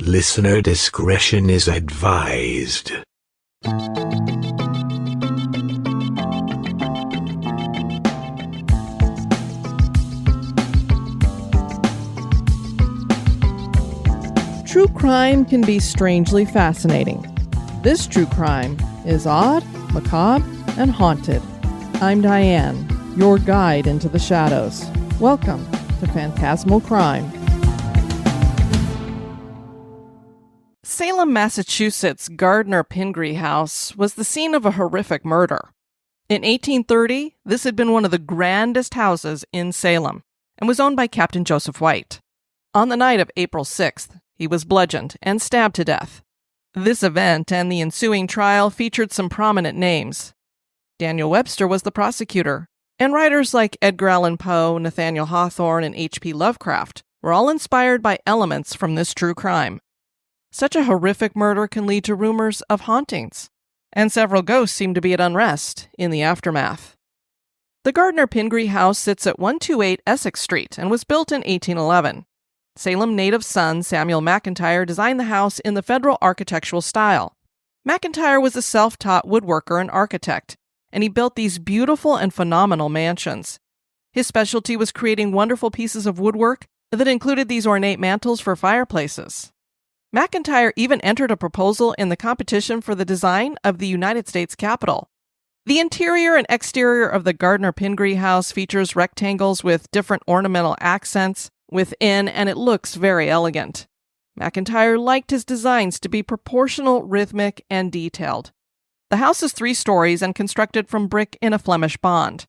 Listener discretion is advised. True crime can be strangely fascinating. This true crime is odd, macabre, and haunted. I'm Diane, your guide into the shadows. Welcome to Phantasmal Crime. Salem, Massachusetts' Gardner-Pingree House was the scene of a horrific murder. In 1830, this had been one of the grandest houses in Salem and was owned by Captain Joseph White. On the night of April 6th, he was bludgeoned and stabbed to death. This event and the ensuing trial featured some prominent names. Daniel Webster was the prosecutor, and writers like Edgar Allan Poe, Nathaniel Hawthorne, and H.P. Lovecraft were all inspired by elements from this true crime. Such a horrific murder can lead to rumors of hauntings, and several ghosts seem to be at unrest in the aftermath. The Gardner-Pingree House sits at 128 Essex Street and was built in 1811. Salem native son Samuel McIntyre designed the house in the Federal architectural style. McIntyre was a self-taught woodworker and architect, and he built these beautiful and phenomenal mansions. His specialty was creating wonderful pieces of woodwork that included these ornate mantels for fireplaces. McIntyre even entered a proposal in the competition for the design of the United States Capitol. The interior and exterior of the Gardner-Pingree House features rectangles with different ornamental accents within, and it looks very elegant. McIntyre liked his designs to be proportional, rhythmic, and detailed. The house is 3 stories and constructed from brick in a Flemish bond.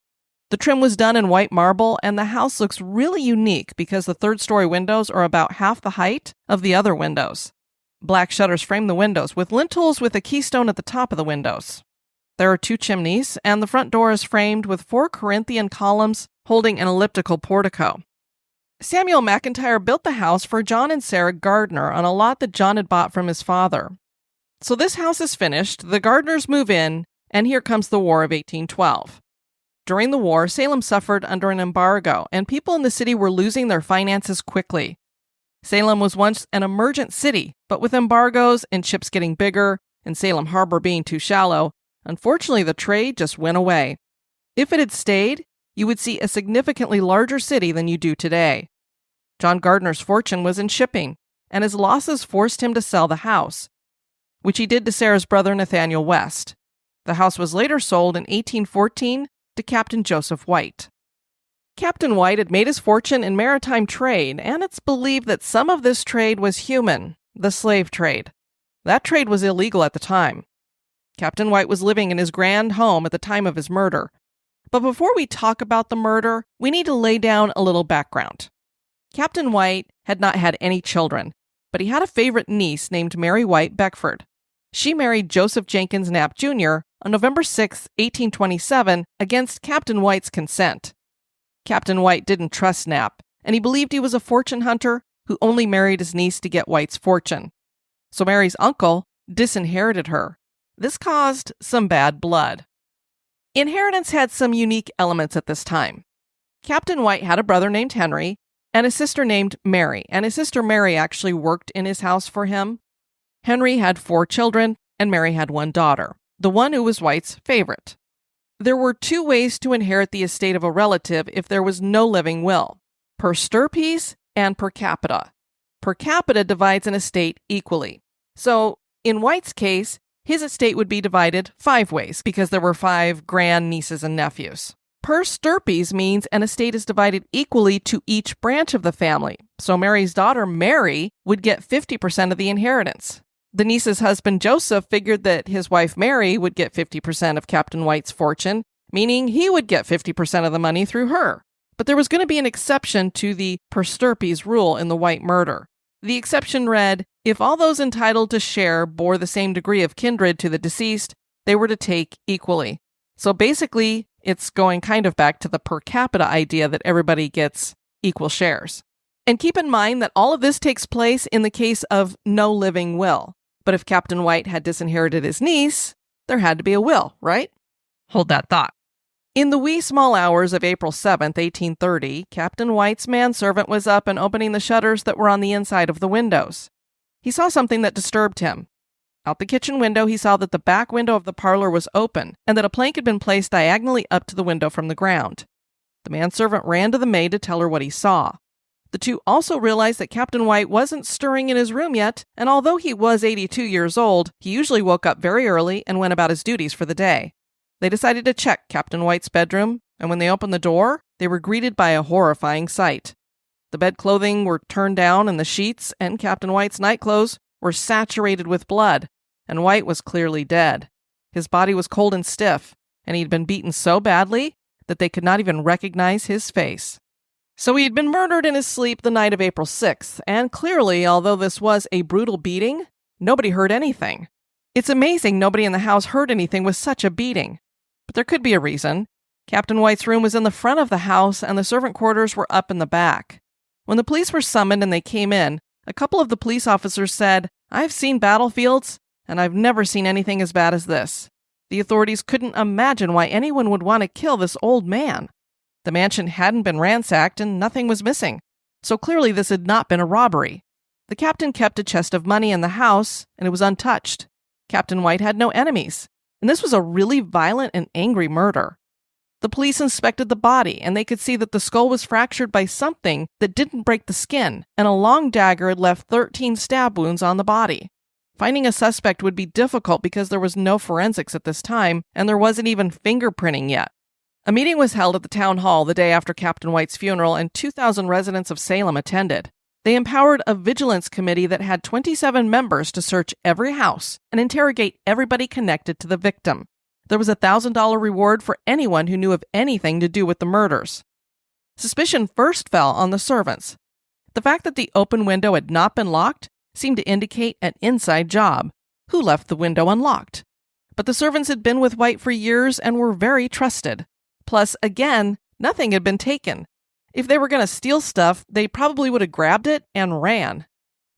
The trim was done in white marble, and the house looks really unique because the 3rd-story windows are about half the height of the other windows. Black shutters frame the windows, with lintels with a keystone at the top of the windows. There are 2 chimneys, and the front door is framed with 4 Corinthian columns holding an elliptical portico. Samuel McIntyre built the house for John and Sarah Gardner on a lot that John had bought from his father. So this house is finished, the Gardners move in, and here comes the War of 1812. During the war, Salem suffered under an embargo, and people in the city were losing their finances quickly. Salem was once an emergent city, but with embargoes and ships getting bigger and Salem Harbor being too shallow, unfortunately the trade just went away. If it had stayed, you would see a significantly larger city than you do today. John Gardner's fortune was in shipping, and his losses forced him to sell the house, which he did to Sarah's brother Nathaniel West. The house was later sold in 1814 to Captain Joseph White. Captain White had made his fortune in maritime trade, and it's believed that some of this trade was human, the slave trade. That trade was illegal at the time. Captain White was living in his grand home at the time of his murder. But before we talk about the murder, we need to lay down a little background. Captain White had not had any children, but he had a favorite niece named Mary White Beckford. She married Joseph Jenkins Knapp, Jr. on November 6, 1827, against Captain White's consent. Captain White didn't trust Knapp, and he believed he was a fortune hunter who only married his niece to get White's fortune. So Mary's uncle disinherited her. This caused some bad blood. Inheritance had some unique elements at this time. Captain White had a brother named Henry and a sister named Mary, and his sister Mary actually worked in his house for him. Henry had 4 children, and Mary had 1 daughter, the one who was White's favorite. There were 2 ways to inherit the estate of a relative if there was no living will: per stirpes and per capita. Per capita divides an estate equally. So, in White's case, his estate would be divided 5 ways because there were 5 grandnieces and nephews. Per stirpes means an estate is divided equally to each branch of the family. So Mary's daughter, Mary, would get 50% of the inheritance. The niece's husband, Joseph, figured that his wife, Mary, would get 50% of Captain White's fortune, meaning he would get 50% of the money through her. But there was going to be an exception to the per stirpes rule in the White murder. The exception read, if all those entitled to share bore the same degree of kindred to the deceased, they were to take equally. So basically, it's going kind of back to the per capita idea that everybody gets equal shares. And keep in mind that all of this takes place in the case of no living will. But if Captain White had disinherited his niece, there had to be a will, right? Hold that thought. In the wee small hours of April 7th, 1830, Captain White's manservant was up and opening the shutters that were on the inside of the windows. he saw something that disturbed him. Out the kitchen window, he saw that the back window of the parlor was open and that a plank had been placed diagonally up to the window from the ground. The manservant ran to the maid to tell her what he saw. The two also realized that Captain White wasn't stirring in his room yet, and although he was 82 years old, he usually woke up very early and went about his duties for the day. They decided to check Captain White's bedroom, and when they opened the door, they were greeted by a horrifying sight. The bed clothing were turned down, and the sheets and Captain White's nightclothes were saturated with blood, and White was clearly dead. His body was cold and stiff, and he had been beaten so badly that they could not even recognize his face. So he had been murdered in his sleep the night of April 6th, and clearly, although this was a brutal beating, nobody heard anything. It's amazing nobody in the house heard anything with such a beating. But there could be a reason. Captain White's room was in the front of the house, and the servant quarters were up in the back. When the police were summoned and they came in, a couple of the police officers said, "I've seen battlefields, and I've never seen anything as bad as this." The authorities couldn't imagine why anyone would want to kill this old man. The mansion hadn't been ransacked and nothing was missing, so clearly this had not been a robbery. The captain kept a chest of money in the house, and it was untouched. Captain White had no enemies, and this was a really violent and angry murder. The police inspected the body, and they could see that the skull was fractured by something that didn't break the skin, and a long dagger had left 13 stab wounds on the body. Finding a suspect would be difficult because there was no forensics at this time, and there wasn't even fingerprinting yet. A meeting was held at the town hall the day after Captain White's funeral, and 2,000 residents of Salem attended. They empowered a vigilance committee that had 27 members to search every house and interrogate everybody connected to the victim. There was a $1,000 reward for anyone who knew of anything to do with the murders. Suspicion first fell on the servants. The fact that the open window had not been locked seemed to indicate an inside job. Who left the window unlocked? But the servants had been with White for years and were very trusted. Plus, again, nothing had been taken. If they were going to steal stuff, they probably would have grabbed it and ran.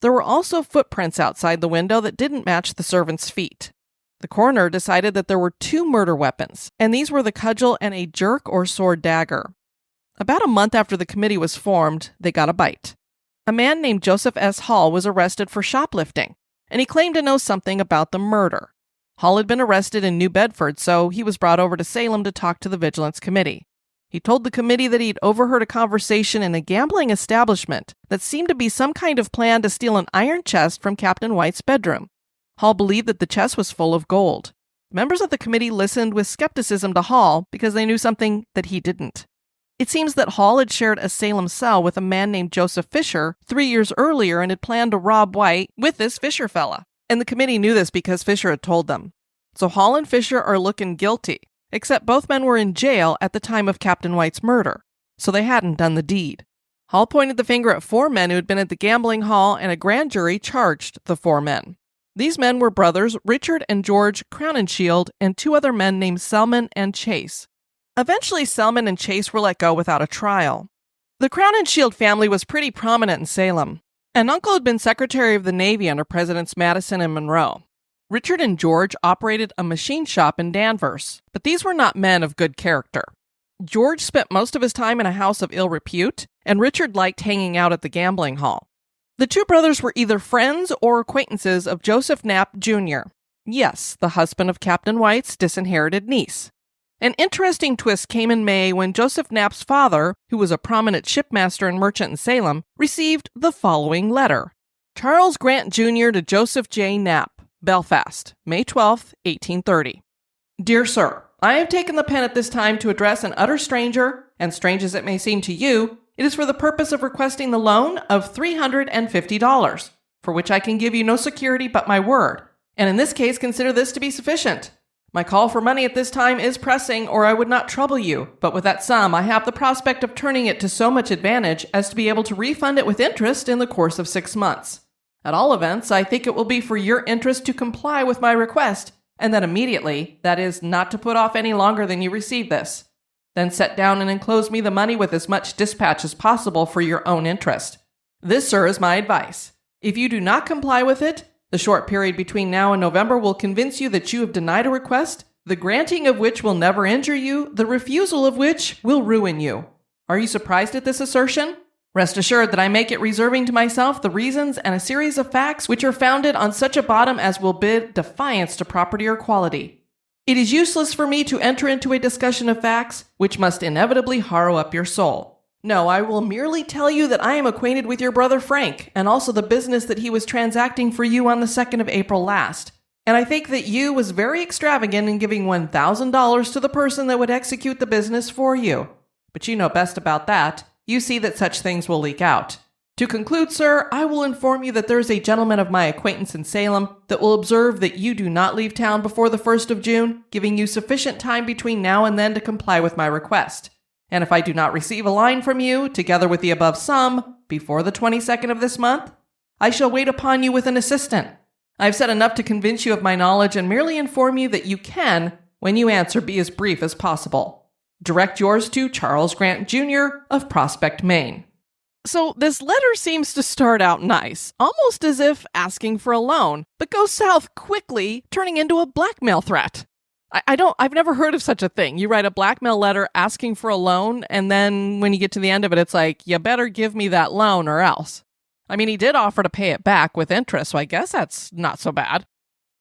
There were also footprints outside the window that didn't match the servants' feet. The coroner decided that there were 2 murder weapons, and these were the cudgel and a jerk or sword dagger. About a month after the committee was formed, they got a bite. A man named Joseph S. Hall was arrested for shoplifting, and he claimed to know something about the murder. Hall had been arrested in New Bedford, so he was brought over to Salem to talk to the Vigilance Committee. He told the committee that he'd overheard a conversation in a gambling establishment that seemed to be some kind of plan to steal an iron chest from Captain White's bedroom. Hall believed that the chest was full of gold. Members of the committee listened with skepticism to Hall because they knew something that he didn't. It seems that Hall had shared a Salem cell with a man named Joseph Fisher 3 years earlier and had planned to rob White with this Fisher fella. And the committee knew this because Fisher had told them. So Hall and Fisher are looking guilty, except both men were in jail at the time of Captain White's murder, so they hadn't done the deed. Hall pointed the finger at 4 men who had been at the gambling hall, and a grand jury charged the 4 men. These men were brothers Richard and George Crowninshield and 2 other men named Selman and Chase. Eventually, Selman and Chase were let go without a trial. The Crowninshield family was pretty prominent in Salem. An uncle had been Secretary of the Navy under Presidents Madison and Monroe. Richard and George operated a machine shop in Danvers, but these were not men of good character. George spent most of his time in a house of ill repute, and Richard liked hanging out at the gambling hall. The 2 brothers were either friends or acquaintances of Joseph Knapp, Jr. Yes, the husband of Captain White's disinherited niece. An interesting twist came in May when Joseph Knapp's father, who was a prominent shipmaster and merchant in Salem, received the following letter. Charles Grant Jr. to Joseph J. Knapp, Belfast, May 12, 1830. Dear Sir, I have taken the pen at this time to address an utter stranger, and strange as it may seem to you, it is for the purpose of requesting the loan of $350, for which I can give you no security but my word, and in this case consider this to be sufficient. My call for money at this time is pressing, or I would not trouble you, but with that sum I have the prospect of turning it to so much advantage as to be able to refund it with interest in the course of 6 months. At all events, I think it will be for your interest to comply with my request, and that immediately, that is, not to put off any longer than you receive this. Then set down and enclose me the money with as much dispatch as possible for your own interest. This, sir, is my advice. If you do not comply with it, the short period between now and November will convince you that you have denied a request, the granting of which will never injure you, the refusal of which will ruin you. Are you surprised at this assertion? Rest assured that I make it reserving to myself the reasons and a series of facts which are founded on such a bottom as will bid defiance to property or quality. It is useless for me to enter into a discussion of facts which must inevitably harrow up your soul. No, I will merely tell you that I am acquainted with your brother Frank, and also the business that he was transacting for you on the 2nd of April last. And I think that you was very extravagant in giving $1,000 to the person that would execute the business for you. But you know best about that. You see that such things will leak out. To conclude, sir, I will inform you that there is a gentleman of my acquaintance in Salem that will observe that you do not leave town before the 1st of June, giving you sufficient time between now and then to comply with my request. And if I do not receive a line from you, together with the above sum, before the 22nd of this month, I shall wait upon you with an assistant. I have said enough to convince you of my knowledge and merely inform you that you can, when you answer, be as brief as possible. Direct yours to Charles Grant, Jr. of Prospect, Maine. So this letter seems to start out nice, almost as if asking for a loan, but goes south quickly, turning into a blackmail threat. I've never heard of such a thing. You write a blackmail letter asking for a loan, and then when you get to the end of it, it's like, you better give me that loan or else. I mean, he did offer to pay it back with interest, so I guess that's not so bad.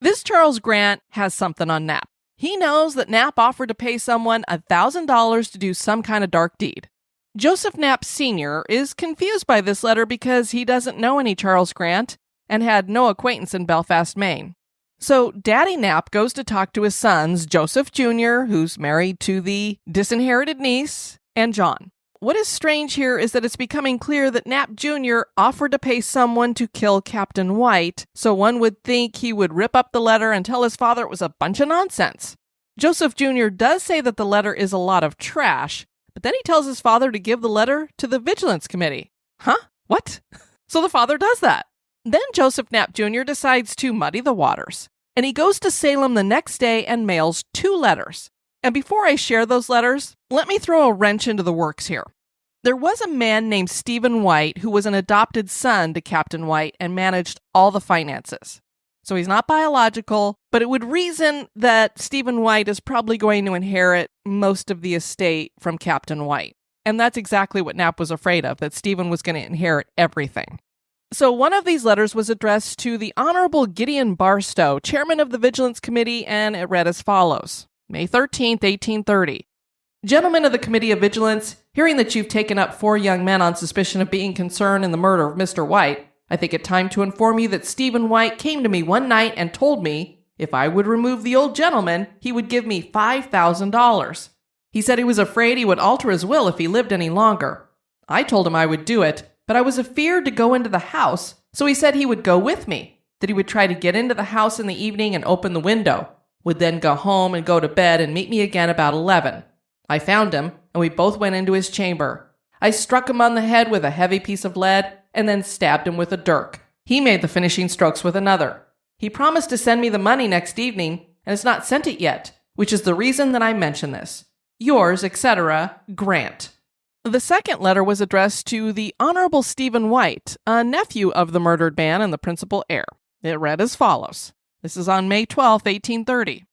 This Charles Grant has something on Knapp. He knows that Knapp offered to pay someone $1,000 to do some kind of dark deed. Joseph Knapp Sr. is confused by this letter because he doesn't know any Charles Grant and had no acquaintance in Belfast, Maine. So Daddy Knapp goes to talk to his sons, Joseph Jr., who's married to the disinherited niece, and John. What is strange here is that it's becoming clear that Knapp Jr. offered to pay someone to kill Captain White, so one would think he would rip up the letter and tell his father it was a bunch of nonsense. Joseph Jr. does say that the letter is a lot of trash, but then he tells his father to give the letter to the Vigilance Committee. Huh? What? So the father does that. Then Joseph Knapp Jr. decides to muddy the waters, and he goes to Salem the next day and mails 2 letters. And before I share those letters, let me throw a wrench into the works here. There was a man named Stephen White who was an adopted son to Captain White and managed all the finances. So he's not biological, but it would reason that Stephen White is probably going to inherit most of the estate from Captain White. And that's exactly what Knapp was afraid of, that Stephen was going to inherit everything. So one of these letters was addressed to the Honorable Gideon Barstow, chairman of the Vigilance Committee, and it read as follows. May 13th, 1830. Gentlemen of the Committee of Vigilance, hearing that you've taken up 4 young men on suspicion of being concerned in the murder of Mr. White, I think it time to inform you that Stephen White came to me one night and told me if I would remove the old gentleman, he would give me $5,000. He said he was afraid he would alter his will if he lived any longer. I told him I would do it, but I was afeard to go into the house, so he said he would go with me, that he would try to get into the house in the evening and open the window, would then go home and go to bed and meet me again about 11. I found him, and we both went into his chamber. I struck him on the head with a heavy piece of lead, and then stabbed him with a dirk. He made the finishing strokes with another. He promised to send me the money next evening, and has not sent it yet, which is the reason that I mention this. Yours, etc., Grant. The second letter was addressed to the Honorable Stephen White, a nephew of the murdered man and the principal heir. It read as follows. This is on May 12th, 1830.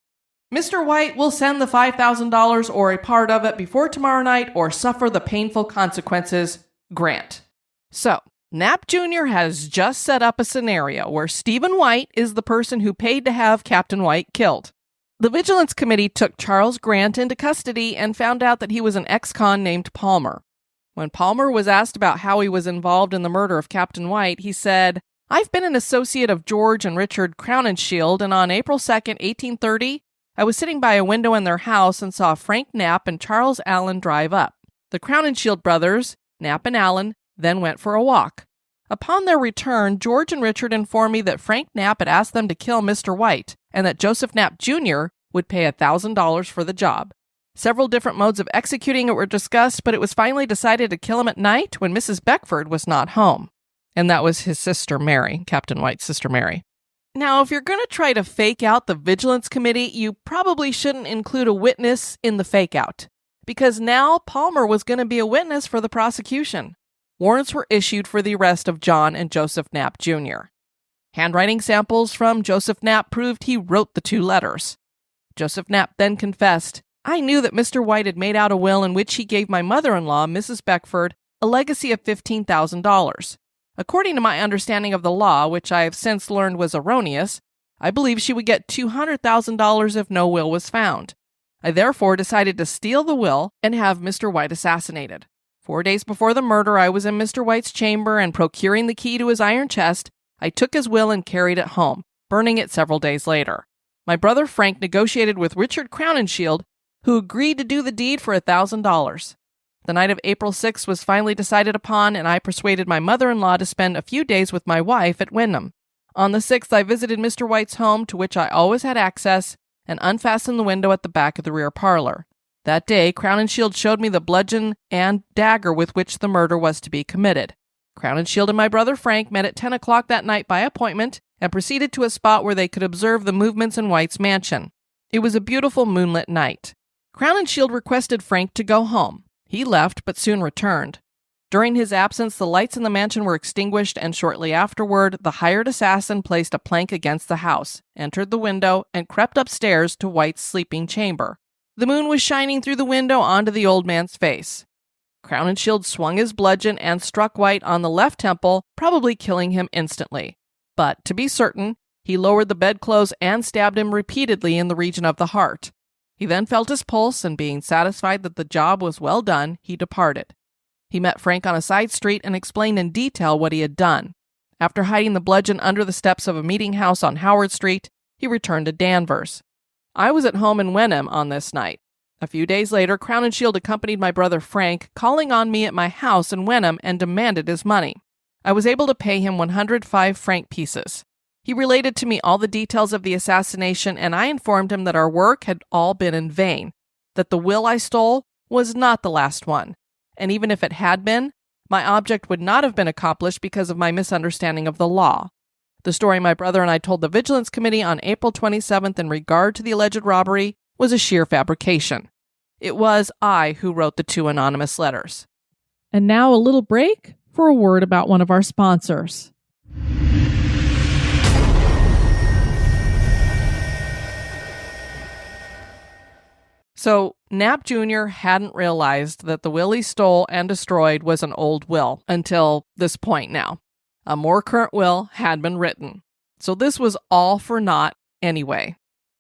Mr. White will send the $5,000 or a part of it before tomorrow night or suffer the painful consequences. Grant. So, Knapp Jr. has just set up a scenario where Stephen White is the person who paid to have Captain White killed. The Vigilance Committee took Charles Grant into custody and found out that he was an ex-con named Palmer. When Palmer was asked about how he was involved in the murder of Captain White, he said, I've been an associate of George and Richard Crowninshield, and on April 2nd, 1830, I was sitting by a window in their house and saw Frank Knapp and Charles Allen drive up. The Crowninshield brothers, Knapp and Allen, then went for a walk. Upon their return, George and Richard informed me that Frank Knapp had asked them to kill Mr. White, and that Joseph Knapp Jr. would pay $1,000 for the job. Several different modes of executing it were discussed, but it was finally decided to kill him at night when Mrs. Beckford was not home. And that was his sister Mary, Captain White's sister Mary. Now, if you're going to try to fake out the Vigilance Committee, you probably shouldn't include a witness in the fake out, because now Palmer was going to be a witness for the prosecution. Warrants were issued for the arrest of John and Joseph Knapp Jr. Handwriting samples from Joseph Knapp proved he wrote the 2 letters. Joseph Knapp then confessed, I knew that Mr. White had made out a will in which he gave my mother-in-law, Mrs. Beckford, a legacy of $15,000. According to my understanding of the law, which I have since learned was erroneous, I believe she would get $200,000 if no will was found. I therefore decided to steal the will and have Mr. White assassinated. 4 days before the murder, I was in Mr. White's chamber, and procuring the key to his iron chest, I took his will and carried it home, burning it several days later. My brother Frank negotiated with Richard Crowninshield, who agreed to do the deed for $1,000. The night of April 6th was finally decided upon, and I persuaded my mother-in-law to spend a few days with my wife at Wyndham. On the 6th, I visited Mr. White's home, to which I always had access, and unfastened the window at the back of the rear parlor. That day, Crowninshield showed me the bludgeon and dagger with which the murder was to be committed. Crowninshield and my brother Frank met at 10 o'clock that night by appointment and proceeded to a spot where they could observe the movements in White's mansion. It was a beautiful moonlit night. Crowninshield requested Frank to go home. He left, but soon returned. During his absence, the lights in the mansion were extinguished, and shortly afterward, the hired assassin placed a plank against the house, entered the window, and crept upstairs to White's sleeping chamber. The moon was shining through the window onto the old man's face. Crowninshield swung his bludgeon and struck White on the left temple, probably killing him instantly. But, to be certain, he lowered the bedclothes and stabbed him repeatedly in the region of the heart. He then felt his pulse, and being satisfied that the job was well done, he departed. He met Frank on a side street and explained in detail what he had done. After hiding the bludgeon under the steps of a meeting house on Howard Street, he returned to Danvers. I was at home in Wenham on this night. A few days later, Crowninshield accompanied my brother Frank, calling on me at my house in Wenham, and demanded his money. I was able to pay him 105 franc pieces. He related to me all the details of the assassination, and I informed him that our work had all been in vain, that the will I stole was not the last one, and even if it had been, my object would not have been accomplished because of my misunderstanding of the law. The story my brother and I told the Vigilance Committee on April 27th in regard to the alleged robbery was a sheer fabrication. It was I who wrote the 2 anonymous letters. And now a little break for a word about one of our sponsors. So, Knapp Jr. hadn't realized that the will he stole and destroyed was an old will until this point now. A more current will had been written. So this was all for naught anyway.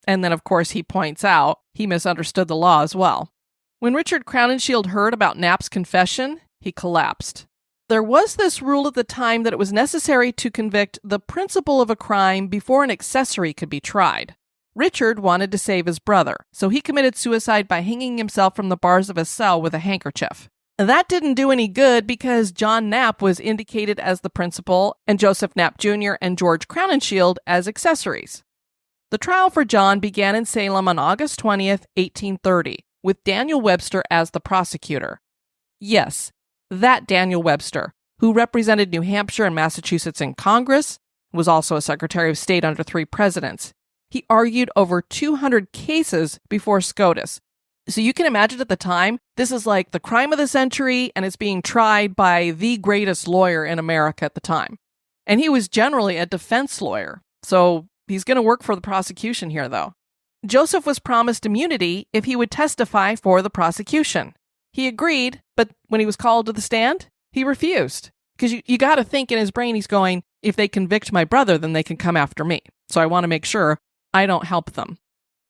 And then, of course, he points out he misunderstood the law as well. When Richard Crowninshield heard about Knapp's confession, he collapsed. There was this rule at the time that it was necessary to convict the principal of a crime before an accessory could be tried. Richard wanted to save his brother, so he committed suicide by hanging himself from the bars of his cell with a handkerchief. That didn't do any good because John Knapp was indicated as the principal and Joseph Knapp Jr. and George Crowninshield as accessories. The trial for John began in Salem on August 20th, 1830, with Daniel Webster as the prosecutor. Yes, that Daniel Webster, who represented New Hampshire and Massachusetts in Congress, was also a Secretary of State under 3 presidents. He argued over 200 cases before SCOTUS. So you can imagine at the time, this is like the crime of the century, and it's being tried by the greatest lawyer in America at the time. And he was generally a defense lawyer, so he's going to work for the prosecution here, though. Joseph was promised immunity if he would testify for the prosecution. He agreed, but when he was called to the stand, he refused. Because you got to think in his brain, he's going, if they convict my brother, then they can come after me. So I want to make sure I don't help them.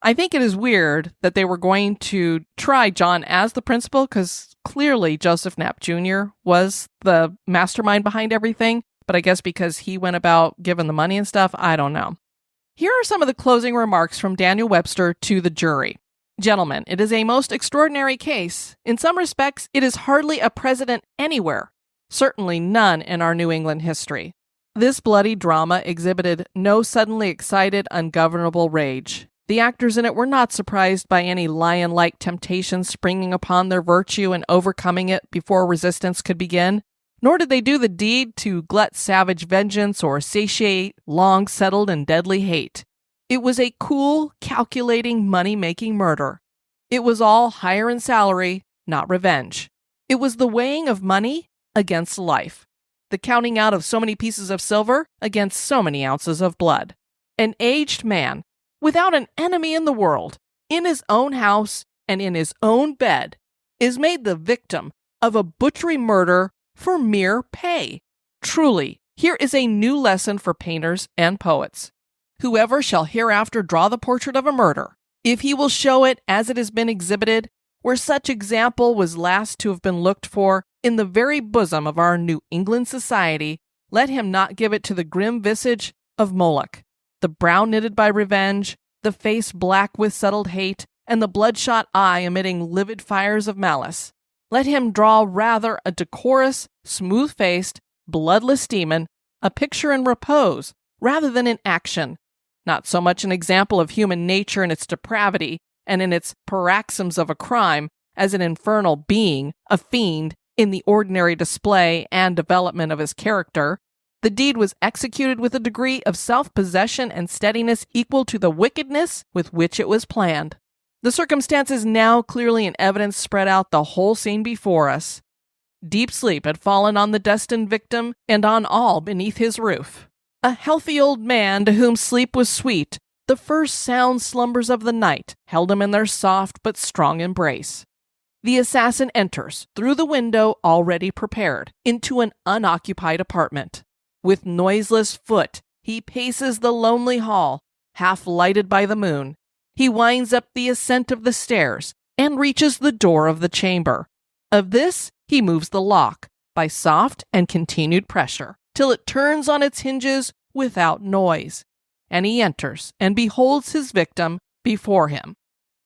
I think it is weird that they were going to try John as the principal because clearly Joseph Knapp Jr. was the mastermind behind everything, but I guess because he went about giving the money and stuff, I don't know. Here are some of the closing remarks from Daniel Webster to the jury. Gentlemen, it is a most extraordinary case. In some respects, it is hardly a precedent anywhere, certainly none in our New England history. This bloody drama exhibited no suddenly excited, ungovernable rage. The actors in it were not surprised by any lion-like temptation springing upon their virtue and overcoming it before resistance could begin, nor did they do the deed to glut savage vengeance or satiate long-settled and deadly hate. It was a cool, calculating, money-making murder. It was all hire and salary, not revenge. It was the weighing of money against life. The counting out of so many pieces of silver against so many ounces of blood. An aged man, without an enemy in the world, in his own house and in his own bed, is made the victim of a butchery murder for mere pay. Truly, here is a new lesson for painters and poets. Whoever shall hereafter draw the portrait of a murder, if he will show it as it has been exhibited, where such example was last to have been looked for, in the very bosom of our New England society, let him not give it to the grim visage of Moloch, the brow knitted by revenge, the face black with settled hate, and the bloodshot eye emitting livid fires of malice. Let him draw rather a decorous, smooth-faced, bloodless demon, a picture in repose, rather than in action, not so much an example of human nature in its depravity and in its paroxysms of a crime, as an infernal being, a fiend, in the ordinary display and development of his character. The deed was executed with a degree of self-possession and steadiness equal to the wickedness with which it was planned. The circumstances now clearly in evidence spread out the whole scene before us. Deep sleep had fallen on the destined victim and on all beneath his roof. A healthy old man to whom sleep was sweet, the first sound slumbers of the night held him in their soft but strong embrace. The assassin enters, through the window already prepared, into an unoccupied apartment. With noiseless foot, he paces the lonely hall, half lighted by the moon. He winds up the ascent of the stairs and reaches the door of the chamber. Of this, he moves the lock by soft and continued pressure, till it turns on its hinges without noise, and he enters and beholds his victim before him.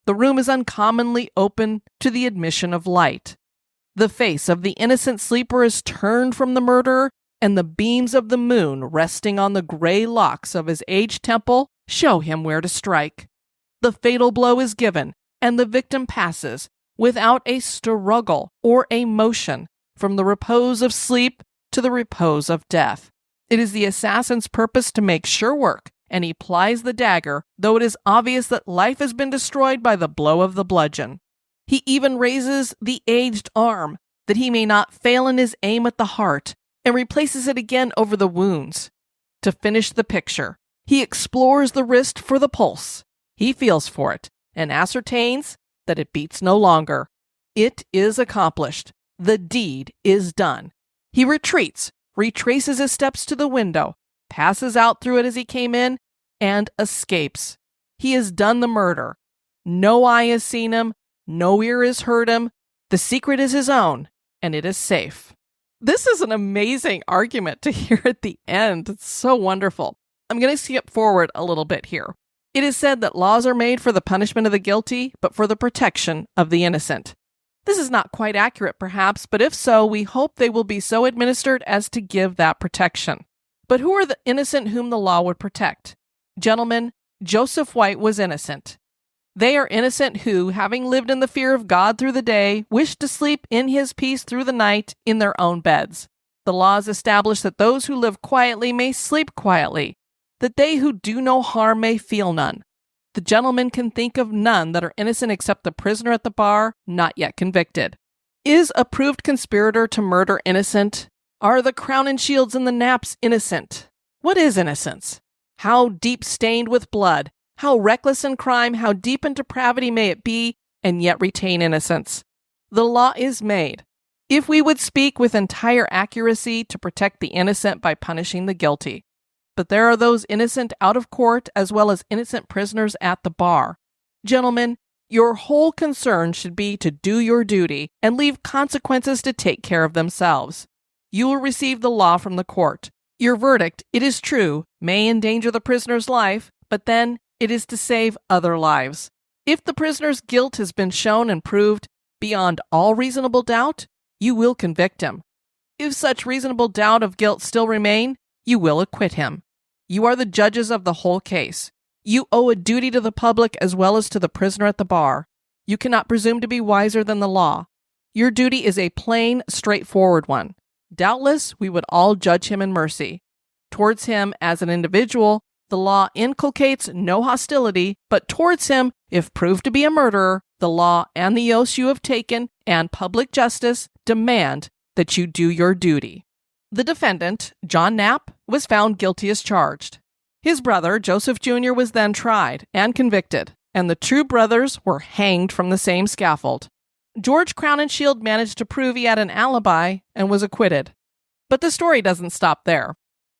The room is uncommonly open to the admission of light. The face of the innocent sleeper is turned from the murderer, and the beams of the moon resting on the gray locks of his aged temple show him where to strike. The fatal blow is given, and the victim passes, without a struggle or a motion, from the repose of sleep to the repose of death. It is the assassin's purpose to make sure work, and he plies the dagger, though it is obvious that life has been destroyed by the blow of the bludgeon. He even raises the aged arm, that he may not fail in his aim at the heart, and replaces it again over the wounds. To finish the picture, he explores the wrist for the pulse. He feels for it, and ascertains that it beats no longer. It is accomplished. The deed is done. He retreats, retraces his steps to the window, passes out through it as he came in, and escapes. He has done the murder. No eye has seen him, no ear has heard him. The secret is his own, and it is safe. This is an amazing argument to hear at the end. It's so wonderful. I'm going to skip forward a little bit here. It is said that laws are made for the punishment of the guilty, but for the protection of the innocent. This is not quite accurate, perhaps, but if so, we hope they will be so administered as to give that protection. But who are the innocent whom the law would protect? Gentlemen, Joseph White was innocent. They are innocent who, having lived in the fear of God through the day, wish to sleep in his peace through the night in their own beds. The laws establish that those who live quietly may sleep quietly, that they who do no harm may feel none. The gentlemen can think of none that are innocent except the prisoner at the bar, not yet convicted. Is a proved conspirator to murder innocent? Are the crown and shields and the naps innocent? What is innocence? How deep stained with blood, how reckless in crime, how deep in depravity may it be, and yet retain innocence? The law is made, if we would speak with entire accuracy, to protect the innocent by punishing the guilty. But there are those innocent out of court as well as innocent prisoners at the bar. Gentlemen, your whole concern should be to do your duty and leave consequences to take care of themselves. You will receive the law from the court. Your verdict, it is true, may endanger the prisoner's life, but then it is to save other lives. If the prisoner's guilt has been shown and proved beyond all reasonable doubt, you will convict him. If such reasonable doubt of guilt still remain, you will acquit him. You are the judges of the whole case. You owe a duty to the public as well as to the prisoner at the bar. You cannot presume to be wiser than the law. Your duty is a plain, straightforward one. Doubtless, we would all judge him in mercy. Towards him as an individual, the law inculcates no hostility, but towards him, if proved to be a murderer, the law and the oaths you have taken and public justice demand that you do your duty. The defendant, John Knapp, was found guilty as charged. His brother, Joseph Jr., was then tried and convicted, and the two brothers were hanged from the same scaffold. George Crowninshield managed to prove he had an alibi and was acquitted. But the story doesn't stop there.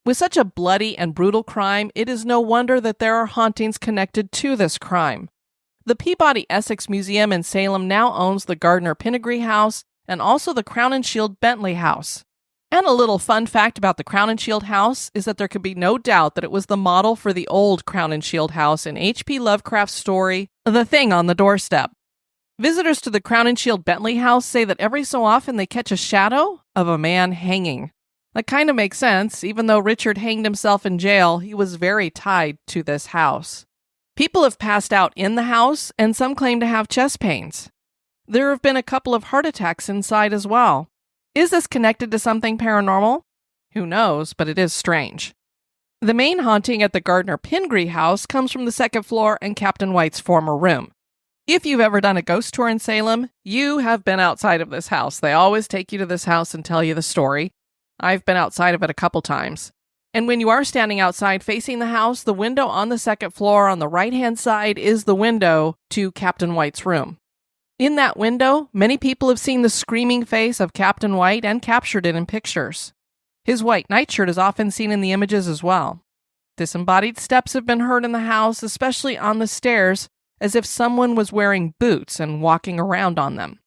With such a bloody and brutal crime, it is no wonder that there are hauntings connected to this crime. The Peabody Essex Museum in Salem now owns the Gardner-Pingree House and also the Crowninshield Bentley House. And a little fun fact about the Crowninshield House is that there can be no doubt that it was the model for the old Crowninshield House in H.P. Lovecraft's story, The Thing on the Doorstep. Visitors to the Crowninshield Bentley House say that every so often they catch a shadow of a man hanging. That kind of makes sense. Even though Richard hanged himself in jail, he was very tied to this house. People have passed out in the house, and some claim to have chest pains. There have been a couple of heart attacks inside as well. Is this connected to something paranormal? Who knows, but it is strange. The main haunting at the Gardner-Pingree House comes from the second floor and Captain White's former room. If you've ever done a ghost tour in Salem, you have been outside of this house. They always take you to this house and tell you the story. I've been outside of it a couple times. And when you are standing outside facing the house, the window on the second floor on the right-hand side is the window to Captain White's room. In that window, many people have seen the screaming face of Captain White and captured it in pictures. His white nightshirt is often seen in the images as well. Disembodied steps have been heard in the house, especially on the stairs, as if someone was wearing boots and walking around on them.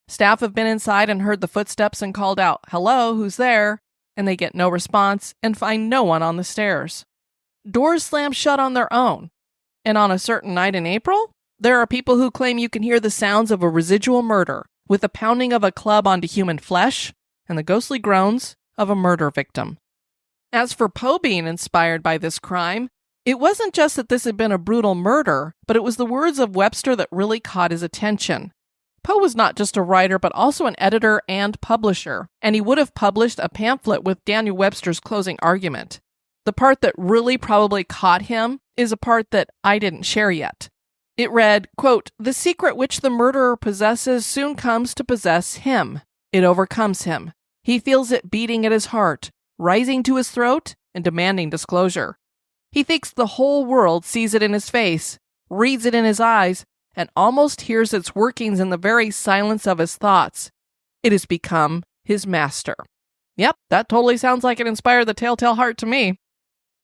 Staff have been inside and heard the footsteps and called out, "Hello, who's there?" And they get no response and find no one on the stairs. Doors slam shut on their own. And on a certain night in April, there are people who claim you can hear the sounds of a residual murder with the pounding of a club onto human flesh and the ghostly groans of a murder victim. As for Poe being inspired by this crime, it wasn't just that this had been a brutal murder, but it was the words of Webster that really caught his attention. Poe was not just a writer, but also an editor and publisher, and he would have published a pamphlet with Daniel Webster's closing argument. The part that really probably caught him is a part that I didn't share yet. It read, quote, "The secret which the murderer possesses soon comes to possess him. It overcomes him. He feels it beating at his heart, rising to his throat, and demanding disclosure. He thinks the whole world sees it in his face, reads it in his eyes, and almost hears its workings in the very silence of his thoughts. It has become his master." Yep, that totally sounds like it inspired the Telltale Heart to me.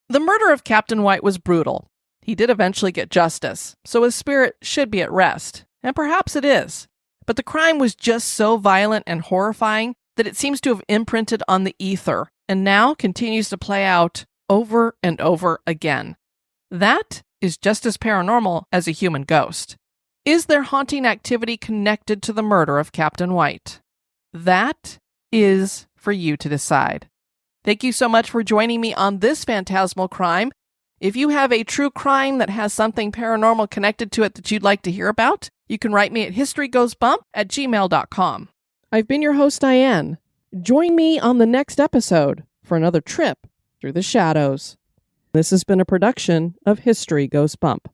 The murder of Captain White was brutal. He did eventually get justice, so his spirit should be at rest, and perhaps it is. But the crime was just so violent and horrifying that it seems to have imprinted on the ether, and now continues to play out over and over again. That is just as paranormal as a human ghost. Is there haunting activity connected to the murder of Captain White? That is for you to decide. Thank you so much for joining me on this phantasmal crime. If you have a true crime that has something paranormal connected to it that you'd like to hear about, you can write me at historygoesbump@gmail.com. I've been your host, Diane. Join me on the next episode for another trip through the shadows. This has been a production of History Goes Bump.